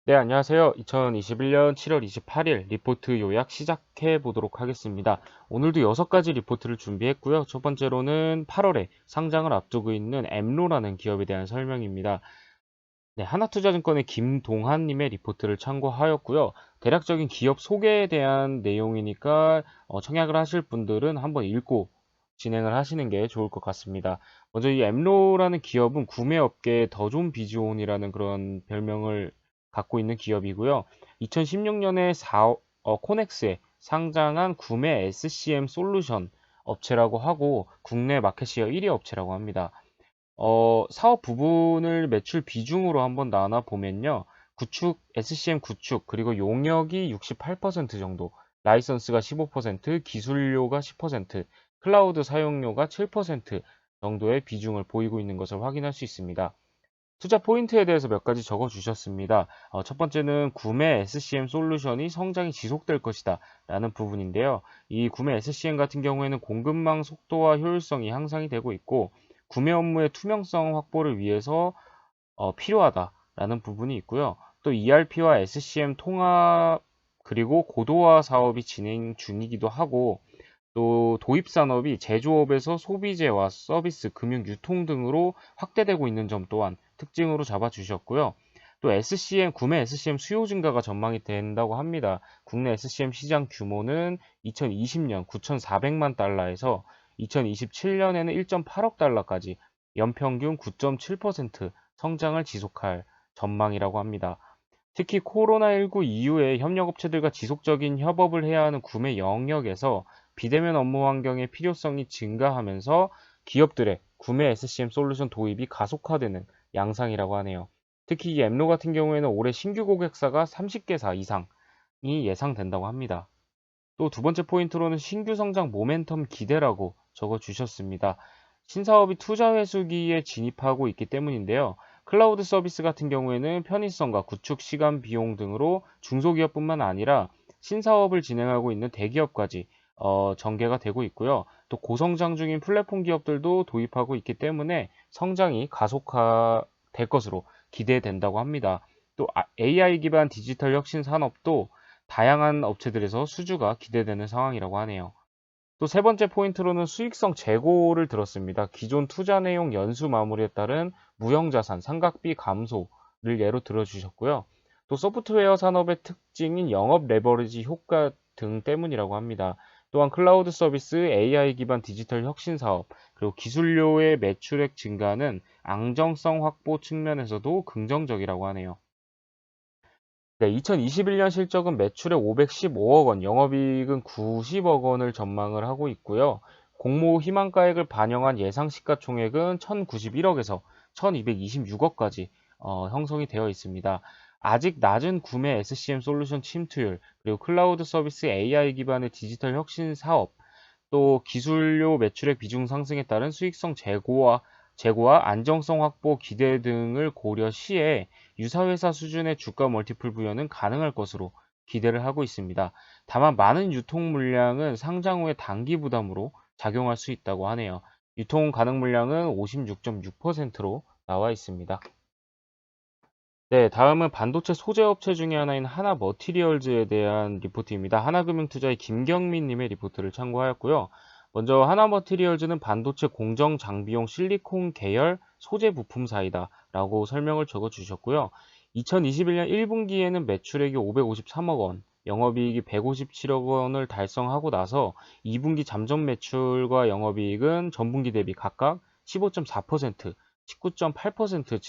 네, 안녕하세요. 2021년 7월 28일 리포트 요약 시작해 보도록 하겠습니다. 오늘도 6가지 리포트를 준비했고요. 첫 번째로는 8월에 상장을 앞두고 있는 엠로라는 기업에 대한 설명입니다. 네, 하나투자증권의 김동한님의 리포트를 참고하였고요. 대략적인 기업 소개에 대한 내용이니까 청약을 하실 분들은 한번 읽고 진행을 하시는 게 좋을 것 같습니다. 먼저 이 엠로라는 기업은 구매업계의 더 좋은 비즈온이라는 그런 별명을 갖고 있는 기업이고요. 2016년에 코넥스에 상장한 구매 SCM 솔루션 업체라고 하고 국내 마켓시어 1위 업체라고 합니다. 사업 부분을 매출 비중으로 한번 나눠 보면요. 구축, SCM 구축, 그리고 용역이 68% 정도, 라이선스가 15%, 기술료가 10%, 클라우드 사용료가 7% 정도의 비중을 보이고 있는 것을 확인할 수 있습니다. 투자 포인트에 대해서 몇 가지 적어 주셨습니다. 첫 번째는 구매 SCM 솔루션이 성장이 지속될 것이다 라는 부분인데요. 이 구매 SCM 같은 경우에는 공급망 속도와 효율성이 향상이 되고 있고 구매 업무의 투명성 확보를 위해서 필요하다라는 부분이 있고요. 또 ERP와 SCM 통합 그리고 고도화 사업이 진행 중이기도 하고 또 도입 산업이 제조업에서 소비재와 서비스, 금융, 유통 등으로 확대되고 있는 점 또한 특징으로 잡아주셨고요. 또 SCM, 구매 SCM 수요 증가가 전망이 된다고 합니다. 국내 SCM 시장 규모는 2020년 9,400만 달러에서 2027년에는 1.8억 달러까지 연평균 9.7% 성장을 지속할 전망이라고 합니다. 특히 코로나19 이후에 협력업체들과 지속적인 협업을 해야 하는 구매 영역에서 비대면 업무 환경의 필요성이 증가하면서 기업들의 구매 SCM 솔루션 도입이 가속화되는 양상이라고 하네요. 특히 이 엠로 같은 경우에는 올해 신규 고객사가 30개사 이상이 예상된다고 합니다. 또 두 번째 포인트로는 신규 성장 모멘텀 기대라고 적어 주셨습니다. 신사업이 투자 회수기에 진입하고 있기 때문인데요. 클라우드 서비스 같은 경우에는 편의성과 구축 시간 비용 등으로 중소기업뿐만 아니라 신사업을 진행하고 있는 대기업까지 전개가 되고 있고요. 또 고성장 중인 플랫폼 기업들도 도입하고 있기 때문에 성장이 가속화될 것으로 기대된다고 합니다. 또 AI 기반 디지털 혁신 산업도 다양한 업체들에서 수주가 기대되는 상황이라고 하네요. 또 세 번째 포인트로는 수익성 재고를 들었습니다. 기존 투자 내용 연수 마무리에 따른 무형자산, 상각비 감소를 예로 들어주셨고요. 또 소프트웨어 산업의 특징인 영업 레버리지 효과 등 때문이라고 합니다. 또한 클라우드 서비스, AI 기반 디지털 혁신 사업, 그리고 기술료의 매출액 증가는 안정성 확보 측면에서도 긍정적이라고 하네요. 네, 2021년 실적은 매출에 515억 원, 영업이익은 90억 원을 전망을 하고 있고요. 공모 희망가액을 반영한 예상 시가총액은 1,091억에서 1,226억까지 형성이 되어 있습니다. 아직 낮은 구매 SCM 솔루션 침투율, 그리고 클라우드 서비스 AI 기반의 디지털 혁신 사업, 또 기술료 매출액 비중 상승에 따른 수익성 재고와 안정성 확보 기대 등을 고려 시에 유사회사 수준의 주가 멀티플 부여는 가능할 것으로 기대를 하고 있습니다. 다만 많은 유통 물량은 상장 후에 단기 부담으로 작용할 수 있다고 하네요. 유통 가능 물량은 56.6%로 나와 있습니다. 네, 다음은 반도체 소재 업체 중에 하나인 하나 머티리얼즈에 대한 리포트입니다. 하나금융투자의 김경민 님의 리포트를 참고하였고요. 먼저 하나 머티리얼즈는 반도체 공정 장비용 실리콘 계열 소재 부품사이다 라고 설명을 적어 주셨고요. 2021년 1분기에는 매출액이 553억 원, 영업이익이 157억 원을 달성하고 나서 2분기 잠정 매출과 영업이익은 전분기 대비 각각 15.4%, 19.8%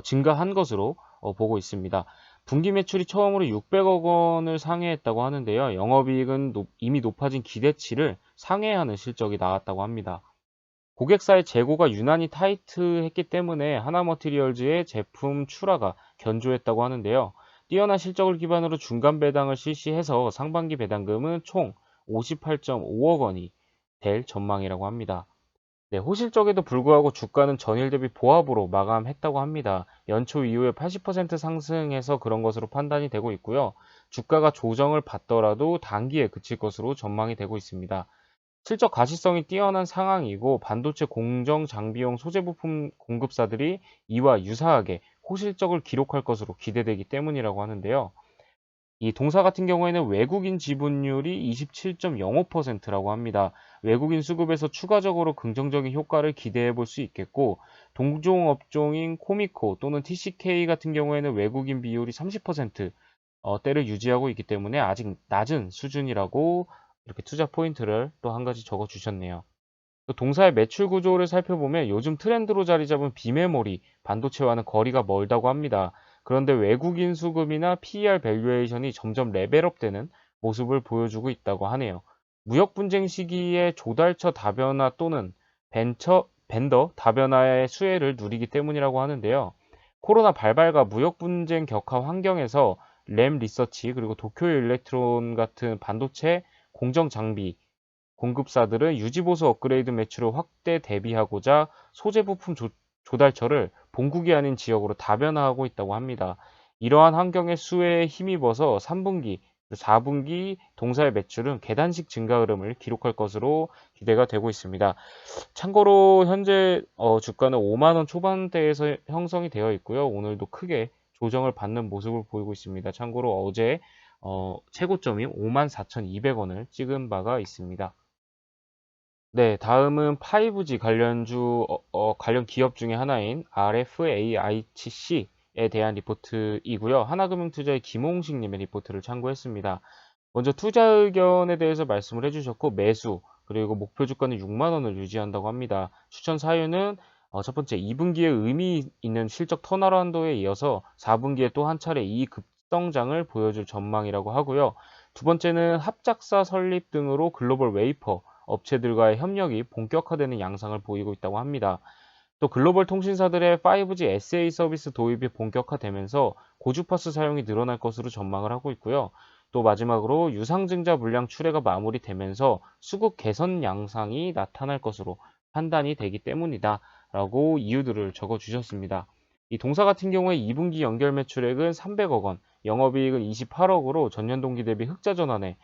증가한 것으로 보고 있습니다. 분기 매출이 처음으로 600억 원을 상회했다고 하는데요. 영업이익은 이미 높아진 기대치를 상회하는 실적이 나왔다고 합니다. 고객사의 재고가 유난히 타이트했기 때문에 하나머티리얼즈의 제품 출하가 견조했다고 하는데요. 뛰어난 실적을 기반으로 중간 배당을 실시해서 상반기 배당금은 총 58.5억 원이 될 전망이라고 합니다. 네, 호실적에도 불구하고 주가는 전일 대비 보합으로 마감했다고 합니다. 연초 이후에 80% 상승해서 그런 것으로 판단이 되고 있고요. 주가가 조정을 받더라도 단기에 그칠 것으로 전망이 되고 있습니다. 실적 가시성이 뛰어난 상황이고 반도체 공정 장비용 소재 부품 공급사들이 이와 유사하게 호실적을 기록할 것으로 기대되기 때문이라고 하는데요. 이 동사 같은 경우에는 외국인 지분율이 27.05%라고 합니다. 외국인 수급에서 추가적으로 긍정적인 효과를 기대해 볼 수 있겠고, 동종 업종인 코미코 또는 TCK 같은 경우에는 외국인 비율이 30% 대를 유지하고 있기 때문에 아직 낮은 수준이라고 이렇게 투자 포인트를 또 한 가지 적어 주셨네요. 또 동사의 매출 구조를 살펴보면 요즘 트렌드로 자리 잡은 비메모리, 반도체와는 거리가 멀다고 합니다. 그런데 외국인 수급이나 PER 밸류에이션이 점점 레벨업되는 모습을 보여주고 있다고 하네요. 무역 분쟁 시기에 조달처 다변화 또는 벤더 다변화의 수혜를 누리기 때문이라고 하는데요. 코로나 발발과 무역 분쟁 격화 환경에서 램 리서치 그리고 도쿄 일렉트론 같은 반도체 공정 장비 공급사들은 유지보수 업그레이드 매출을 확대 대비하고자 소재 부품 조달처를 본국이 아닌 지역으로 다변화하고 있다고 합니다. 이러한 환경의 수혜에 힘입어서 3분기, 4분기 동사의 매출은 계단식 증가 흐름을 기록할 것으로 기대가 되고 있습니다. 참고로 현재 주가는 5만 원 초반대에서 형성이 되어 있고요. 오늘도 크게 조정을 받는 모습을 보이고 있습니다. 참고로 어제 최고점이 54,200원을 찍은 바가 있습니다. 네, 다음은 5G 관련 기업 중에 하나인 RFAICC에 대한 리포트이고요. 하나금융투자의 김홍식님의 리포트를 참고했습니다. 먼저 투자 의견에 대해서 말씀을 해주셨고, 매수, 그리고 목표 주가는 6만 원을 유지한다고 합니다. 추천 사유는 첫 번째, 2분기에 의미 있는 실적 턴어라운드에 이어서 4분기에 또 한 차례 이익 급성장을 보여줄 전망이라고 하고요. 두 번째는 합작사 설립 등으로 글로벌 웨이퍼 업체들과의 협력이 본격화되는 양상을 보이고 있다고 합니다. 또 글로벌 통신사들의 5G SA 서비스 도입이 본격화되면서 고주파수 사용이 늘어날 것으로 전망을 하고 있고요. 또 마지막으로 유상증자 물량 출하가 마무리되면서 수급 개선 양상이 나타날 것으로 판단이 되기 때문이다 라고 이유들을 적어 주셨습니다. 이 동사 같은 경우에 2분기 연결 매출액은 300억 원, 영업이익은 28억으로 전년 동기 대비 흑자 전환에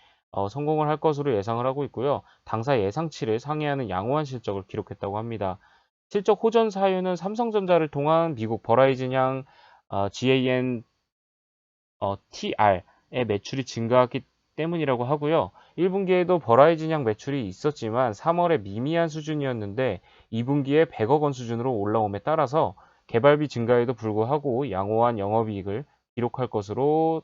성공을 할 것으로 예상을 하고 있고요. 당사 예상치를 상회하는 양호한 실적을 기록했다고 합니다. 실적 호전 사유는 삼성전자를 통한 미국 버라이즌양 GAN TR의 매출이 증가했기 때문이라고 하고요. 1분기에도 버라이즌양 매출이 있었지만 3월에 미미한 수준이었는데 2분기에 100억 원 수준으로 올라옴에 따라서 개발비 증가에도 불구하고 양호한 영업이익을 기록할 것으로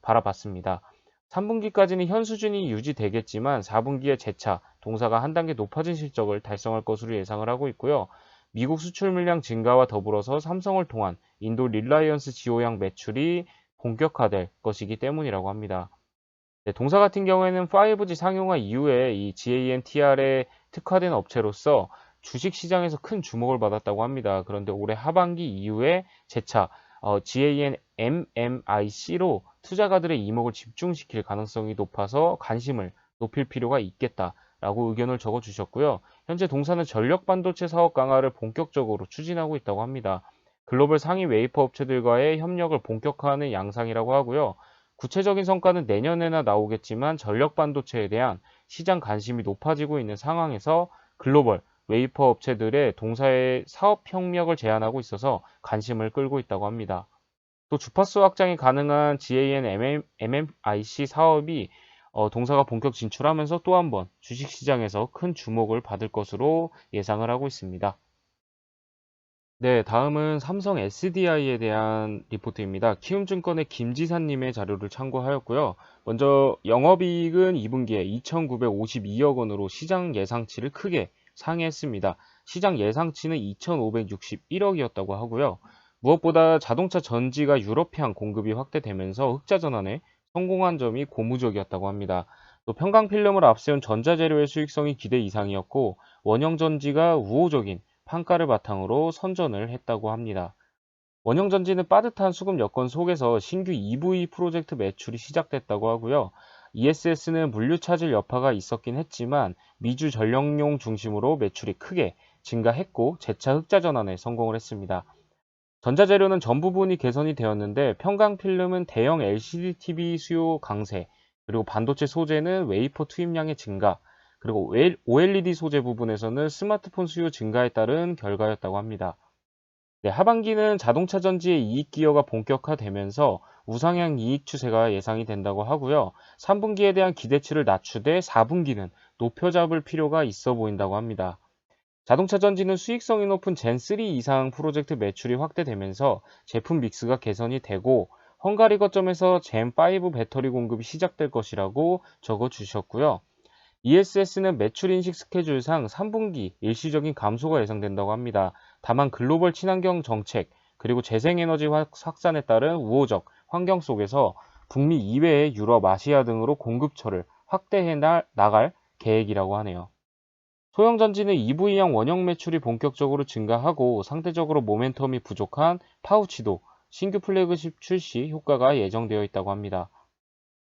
바라봤습니다. 3분기까지는 현 수준이 유지되겠지만 4분기에 재차 동사가 한 단계 높아진 실적을 달성할 것으로 예상을 하고 있고요. 미국 수출 물량 증가와 더불어서 삼성을 통한 인도 릴라이언스 지오양 매출이 본격화될 것이기 때문이라고 합니다. 네, 동사 같은 경우에는 5G 상용화 이후에 이 GAN-TR에 특화된 업체로서 주식 시장에서 큰 주목을 받았다고 합니다. 그런데 올해 하반기 이후에 재차 GAN-MMIC로 투자가들의 이목을 집중시킬 가능성이 높아서 관심을 높일 필요가 있겠다라고 의견을 적어 주셨고요. 현재 동사는 전력 반도체 사업 강화를 본격적으로 추진하고 있다고 합니다. 글로벌 상위 웨이퍼 업체들과의 협력을 본격화하는 양상이라고 하고요. 구체적인 성과는 내년에나 나오겠지만 전력 반도체에 대한 시장 관심이 높아지고 있는 상황에서 글로벌 웨이퍼 업체들의 동사의 사업 협력을 제안하고 있어서 관심을 끌고 있다고 합니다. 또 주파수 확장이 가능한 GAN MMIC 사업이 동사가 본격 진출하면서 또 한 번 주식시장에서 큰 주목을 받을 것으로 예상을 하고 있습니다. 네, 다음은 삼성 SDI에 대한 리포트입니다. 키움증권의 김지사님의 자료를 참고하였고요. 먼저 영업이익은 2분기에 2,952억 원으로 시장 예상치를 크게 상회했습니다. 시장 예상치는 2,561억이었다고 하고요. 무엇보다 자동차 전지가 유럽향 공급이 확대되면서 흑자 전환에 성공한 점이 고무적이었다고 합니다. 또 평강필름을 앞세운 전자재료의 수익성이 기대 이상이었고 원형전지가 우호적인 판가를 바탕으로 선전을 했다고 합니다. 원형전지는 빠듯한 수급 여건 속에서 신규 EV 프로젝트 매출이 시작됐다고 하고요. ESS는 물류 차질 여파가 있었긴 했지만 미주 전력용 중심으로 매출이 크게 증가했고 재차 흑자 전환에 성공을 했습니다. 전자재료는 전 부분이 개선이 되었는데 평강필름은 대형 LCD TV 수요 강세, 그리고 반도체 소재는 웨이퍼 투입량의 증가, 그리고 OLED 소재 부분에서는 스마트폰 수요 증가에 따른 결과였다고 합니다. 네, 하반기는 자동차 전지의 이익 기여가 본격화되면서 우상향 이익 추세가 예상이 된다고 하고요. 3분기에 대한 기대치를 낮추되 4분기는 높여 잡을 필요가 있어 보인다고 합니다. 자동차 전지는 수익성이 높은 젠3 이상 프로젝트 매출이 확대되면서 제품 믹스가 개선이 되고 헝가리 거점에서 젠5 배터리 공급이 시작될 것이라고 적어 주셨고요. ESS는 매출 인식 스케줄상 3분기 일시적인 감소가 예상된다고 합니다. 다만 글로벌 친환경 정책 그리고 재생에너지 확산에 따른 우호적 환경 속에서 북미 이외의 유럽, 아시아 등으로 공급처를 확대해 나갈 계획이라고 하네요. 소형전지는 EV형 원형 매출이 본격적으로 증가하고 상대적으로 모멘텀이 부족한 파우치도 신규 플래그십 출시 효과가 예정되어 있다고 합니다.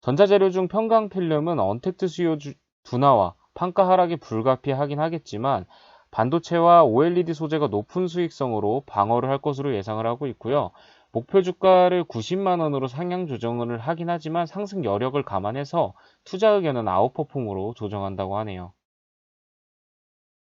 전자재료 중 평강필름은 언택트 수요 둔화와 판가 하락이 불가피하긴 하겠지만 반도체와 OLED 소재가 높은 수익성으로 방어를 할 것으로 예상을 하고 있고요. 목표 주가를 90만 원으로 상향 조정을 하긴 하지만 상승 여력을 감안해서 투자 의견은 아웃퍼폼으로 조정한다고 하네요.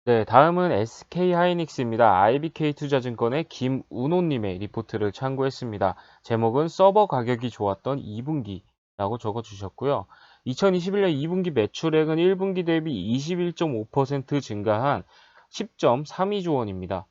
네, 다음은 SK하이닉스입니다. IBK투자증권의 김운호님의 리포트를 참고했습니다. 제목은 서버 가격이 좋았던 2분기라고 적어주셨고요. 2021년 2분기 매출액은 1분기 대비 21.5% 증가한 10.32조 원입니다.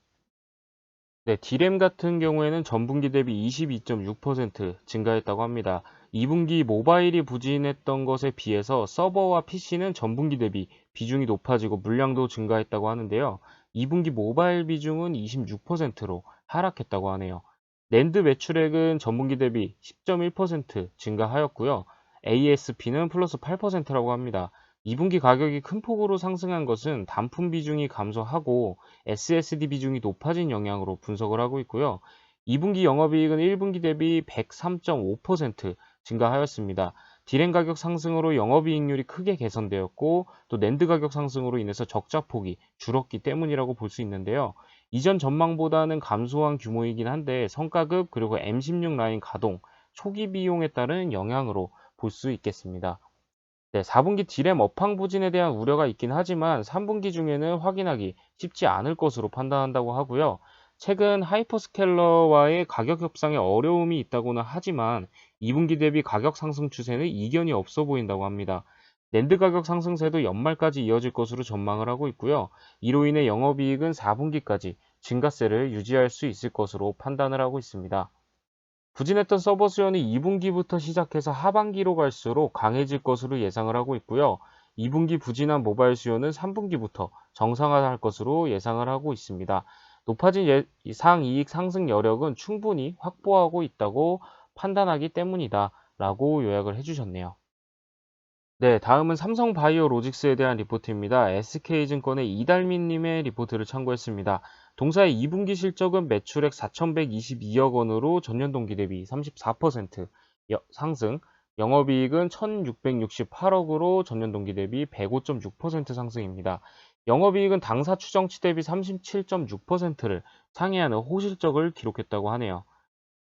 네, D램 같은 경우에는 전분기 대비 22.6% 증가했다고 합니다. 2분기 모바일이 부진했던 것에 비해서 서버와 PC는 전분기 대비 비중이 높아지고 물량도 증가했다고 하는데요. 2분기 모바일 비중은 26%로 하락했다고 하네요. 낸드 매출액은 전분기 대비 10.1% 증가하였고요. ASP는 플러스 8%라고 합니다. 2분기 가격이 큰 폭으로 상승한 것은 단품 비중이 감소하고 SSD 비중이 높아진 영향으로 분석을 하고 있고요. 2분기 영업이익은 1분기 대비 103.5% 증가하였습니다. 디램 가격 상승으로 영업이익률이 크게 개선되었고 또 낸드 가격 상승으로 인해서 적자폭이 줄었기 때문이라고 볼 수 있는데요. 이전 전망보다는 감소한 규모이긴 한데 성과급 그리고 M16 라인 가동, 초기 비용에 따른 영향으로 볼 수 있겠습니다. 네, 4분기 디램 업황 부진에 대한 우려가 있긴 하지만 3분기 중에는 확인하기 쉽지 않을 것으로 판단한다고 하고요. 최근 하이퍼스케일러와의 가격 협상에 어려움이 있다고는 하지만 2분기 대비 가격 상승 추세는 이견이 없어 보인다고 합니다. 낸드 가격 상승세도 연말까지 이어질 것으로 전망을 하고 있고요. 이로 인해 영업이익은 4분기까지 증가세를 유지할 수 있을 것으로 판단을 하고 있습니다. 부진했던 서버 수요는 2분기부터 시작해서 하반기로 갈수록 강해질 것으로 예상을 하고 있고요. 2분기 부진한 모바일 수요는 3분기부터 정상화할 것으로 예상을 하고 있습니다. 높아진 상이익 상승 여력은 충분히 확보하고 있다고 판단하기 때문이다 라고 요약을 해주셨네요. 네, 다음은 삼성바이오로직스에 대한 리포트입니다. SK증권의 이달민님의 리포트를 참고했습니다. 동사의 2분기 실적은 매출액 4,122억 원으로 전년 동기 대비 34% 상승, 영업이익은 1,668억으로 전년 동기 대비 105.6% 상승입니다. 영업이익은 당사 추정치 대비 37.6%를 상회하는 호실적을 기록했다고 하네요.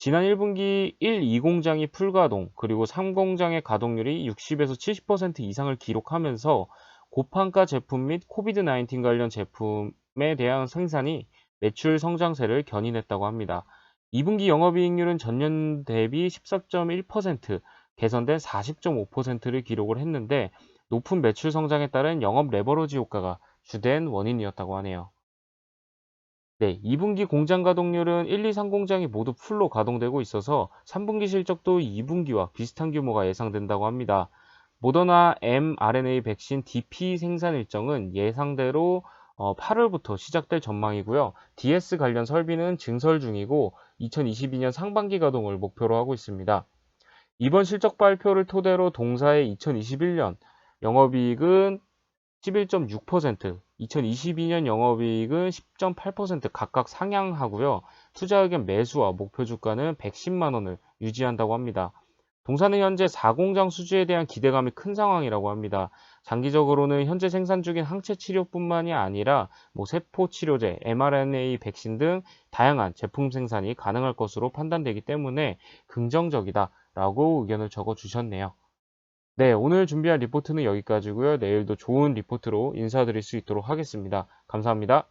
지난 1분기 1, 2공장이 풀가동, 그리고 3공장의 가동률이 60에서 70% 이상을 기록하면서 고판가 제품 및 코비드-19 관련 제품에 대한 생산이 매출 성장세를 견인했다고 합니다. 2분기 영업이익률은 전년 대비 14.1% 개선된 40.5%를 기록을 했는데 높은 매출 성장에 따른 영업 레버러지 효과가 주된 원인이었다고 하네요. 네, 2분기 공장 가동률은 1, 2, 3공장이 모두 풀로 가동되고 있어서 3분기 실적도 2분기와 비슷한 규모가 예상된다고 합니다. 모더나 mRNA 백신 DP 생산 일정은 예상대로 8월부터 시작될 전망이고요. DS 관련 설비는 증설 중이고 2022년 상반기 가동을 목표로 하고 있습니다. 이번 실적 발표를 토대로 동사의 2021년 영업이익은 11.6%, 2022년 영업이익은 10.8% 각각 상향하고요. 투자 의견 매수와 목표 주가는 110만 원을 유지한다고 합니다. 동사는 현재 4공장 수주에 대한 기대감이 큰 상황이라고 합니다. 장기적으로는 현재 생산 중인 항체 치료뿐만이 아니라 세포 치료제, mRNA 백신 등 다양한 제품 생산이 가능할 것으로 판단되기 때문에 긍정적이다라고 의견을 적어 주셨네요. 네, 오늘 준비한 리포트는 여기까지고요. 내일도 좋은 리포트로 인사드릴 수 있도록 하겠습니다. 감사합니다.